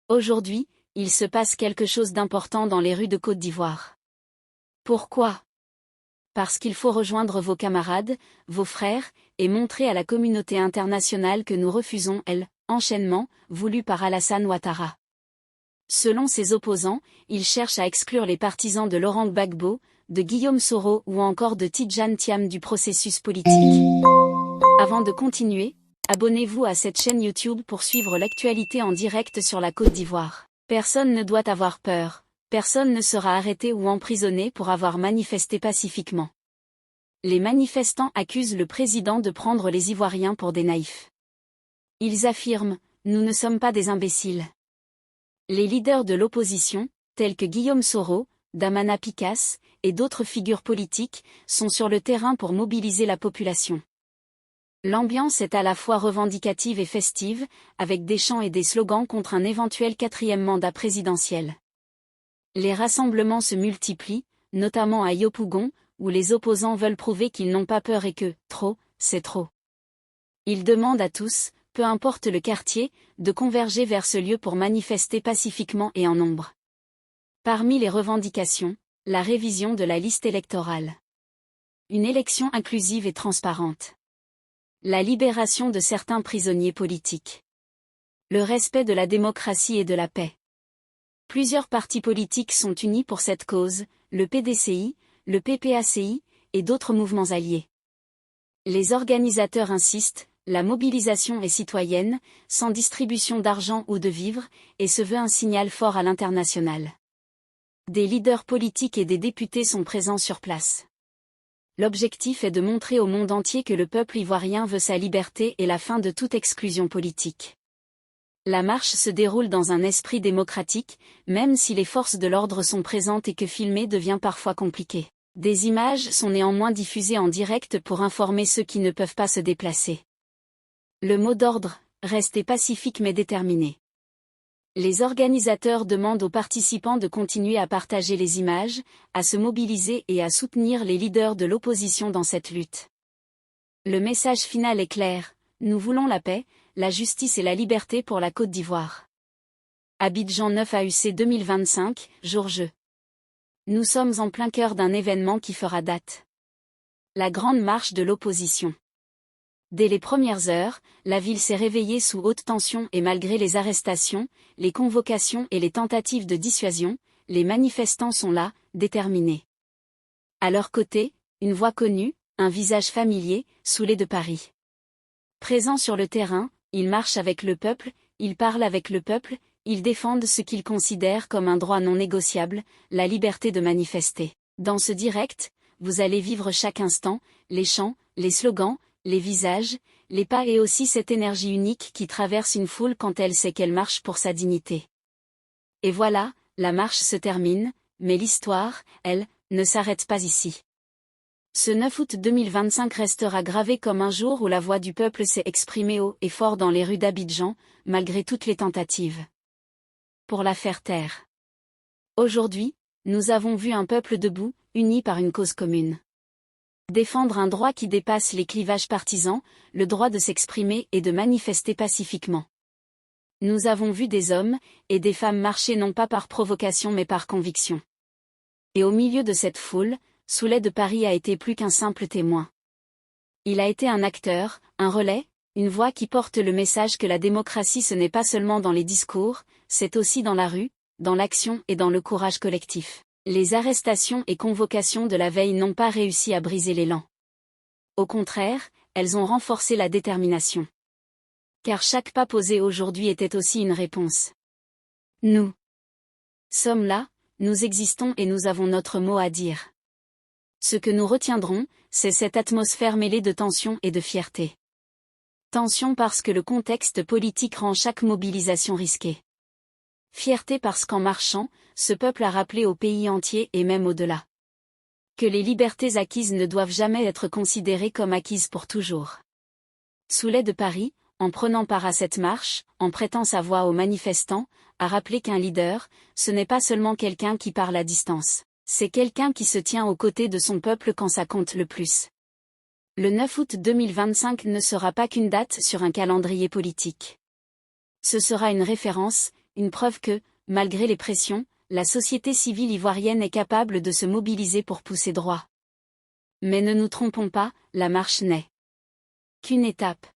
Aujourd'hui, il se passe quelque chose d'important dans les rues de Côte d'Ivoire. Pourquoi? Parce qu'il faut rejoindre vos camarades, vos frères, et montrer à la communauté internationale que nous refusons l'enchaînement voulu par Alassane Ouattara. Selon ses opposants, il cherche à exclure les partisans de Laurent Gbagbo, de Guillaume Soro ou encore de Tidjane Thiam du processus politique. Avant de continuer, abonnez-vous à cette chaîne YouTube pour suivre l'actualité en direct sur la Côte d'Ivoire. Personne ne doit avoir peur, personne ne sera arrêté ou emprisonné pour avoir manifesté pacifiquement. Les manifestants accusent le président de prendre les Ivoiriens pour des naïfs. Ils affirment « Nous ne sommes pas des imbéciles ». Les leaders de l'opposition, tels que Guillaume Soro, Damana Picasse, et d'autres figures politiques, sont sur le terrain pour mobiliser la population. L'ambiance est à la fois revendicative et festive, avec des chants et des slogans contre un éventuel 4e mandat présidentiel. Les rassemblements se multiplient, notamment à Yopougon, où les opposants veulent prouver qu'ils n'ont pas peur et que « trop, c'est trop ». Ils demandent à tous, peu importe le quartier, de converger vers ce lieu pour manifester pacifiquement et en nombre. Parmi les revendications, la révision de la liste électorale. Une élection inclusive et transparente. La libération de certains prisonniers politiques. Le respect de la démocratie et de la paix. Plusieurs partis politiques sont unis pour cette cause, le PDCI, le PPACI, et d'autres mouvements alliés. Les organisateurs insistent, la mobilisation est citoyenne, sans distribution d'argent ou de vivres, et se veut un signal fort à l'international. Des leaders politiques et des députés sont présents sur place. L'objectif est de montrer au monde entier que le peuple ivoirien veut sa liberté et la fin de toute exclusion politique. La marche se déroule dans un esprit démocratique, même si les forces de l'ordre sont présentes et que filmer devient parfois compliqué. Des images sont néanmoins diffusées en direct pour informer ceux qui ne peuvent pas se déplacer. Le mot d'ordre, restez pacifique mais déterminé. Les organisateurs demandent aux participants de continuer à partager les images, à se mobiliser et à soutenir les leaders de l'opposition dans cette lutte. Le message final est clair, nous voulons la paix, la justice et la liberté pour la Côte d'Ivoire. Abidjan 9 AUC 2025, jour J. Nous sommes en plein cœur d'un événement qui fera date. La grande marche de l'opposition. Dès les premières heures, la ville s'est réveillée sous haute tension et malgré les arrestations, les convocations et les tentatives de dissuasion, les manifestants sont là, déterminés. À leur côté, une voix connue, un visage familier, Soulé de Paris. Présents sur le terrain, ils marchent avec le peuple, ils parlent avec le peuple, ils défendent ce qu'ils considèrent comme un droit non négociable, la liberté de manifester. Dans ce direct, vous allez vivre chaque instant, les chants, les slogans, les visages, les pas et aussi cette énergie unique qui traverse une foule quand elle sait qu'elle marche pour sa dignité. Et voilà, la marche se termine, mais l'histoire, elle, ne s'arrête pas ici. Ce 9 août 2025 restera gravé comme un jour où la voix du peuple s'est exprimée haut et fort dans les rues d'Abidjan, malgré toutes les tentatives. Pour la faire taire. Aujourd'hui, nous avons vu un peuple debout, uni par une cause commune. Défendre un droit qui dépasse les clivages partisans, le droit de s'exprimer et de manifester pacifiquement. Nous avons vu des hommes et des femmes marcher non pas par provocation mais par conviction. Et au milieu de cette foule, Soulé de Paris a été plus qu'un simple témoin. Il a été un acteur, un relais, une voix qui porte le message que la démocratie ce n'est pas seulement dans les discours, c'est aussi dans la rue, dans l'action et dans le courage collectif. Les arrestations et convocations de la veille n'ont pas réussi à briser l'élan. Au contraire, elles ont renforcé la détermination. Car chaque pas posé aujourd'hui était aussi une réponse. Nous sommes là, nous existons et nous avons notre mot à dire. Ce que nous retiendrons, c'est cette atmosphère mêlée de tension et de fierté. Tension parce que le contexte politique rend chaque mobilisation risquée. Fierté parce qu'en marchant, ce peuple a rappelé au pays entier et même au-delà que les libertés acquises ne doivent jamais être considérées comme acquises pour toujours. Soulé de Paris, en prenant part à cette marche, en prêtant sa voix aux manifestants, a rappelé qu'un leader, ce n'est pas seulement quelqu'un qui parle à distance, c'est quelqu'un qui se tient aux côtés de son peuple quand ça compte le plus. Le 9 août 2025 ne sera pas qu'une date sur un calendrier politique. Ce sera une référence, une preuve que, malgré les pressions, la société civile ivoirienne est capable de se mobiliser pour pousser droit. Mais ne nous trompons pas, la marche n'est qu'une étape.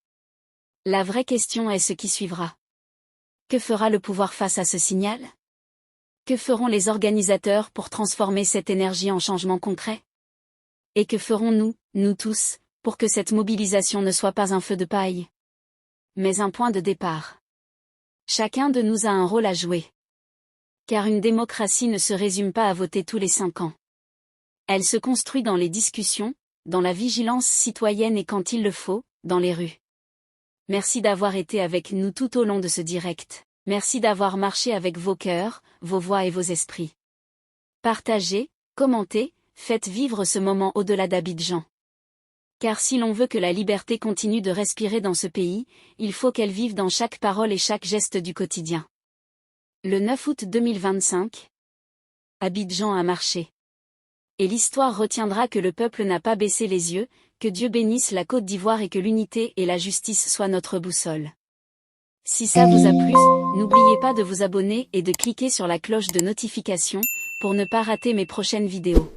La vraie question est ce qui suivra. Que fera le pouvoir face à ce signal? Que feront les organisateurs pour transformer cette énergie en changement concret? Et que ferons-nous, nous tous, pour que cette mobilisation ne soit pas un feu de paille, mais un point de départ? Chacun de nous a un rôle à jouer. Car une démocratie ne se résume pas à voter tous les 5 ans. Elle se construit dans les discussions, dans la vigilance citoyenne et quand il le faut, dans les rues. Merci d'avoir été avec nous tout au long de ce direct. Merci d'avoir marché avec vos cœurs, vos voix et vos esprits. Partagez, commentez, faites vivre ce moment au-delà d'Abidjan. Car si l'on veut que la liberté continue de respirer dans ce pays, il faut qu'elle vive dans chaque parole et chaque geste du quotidien. Le 9 août 2025, Abidjan a marché. Et l'histoire retiendra que le peuple n'a pas baissé les yeux, que Dieu bénisse la Côte d'Ivoire et que l'unité et la justice soient notre boussole. Si ça vous a plu, n'oubliez pas de vous abonner et de cliquer sur la cloche de notification, pour ne pas rater mes prochaines vidéos.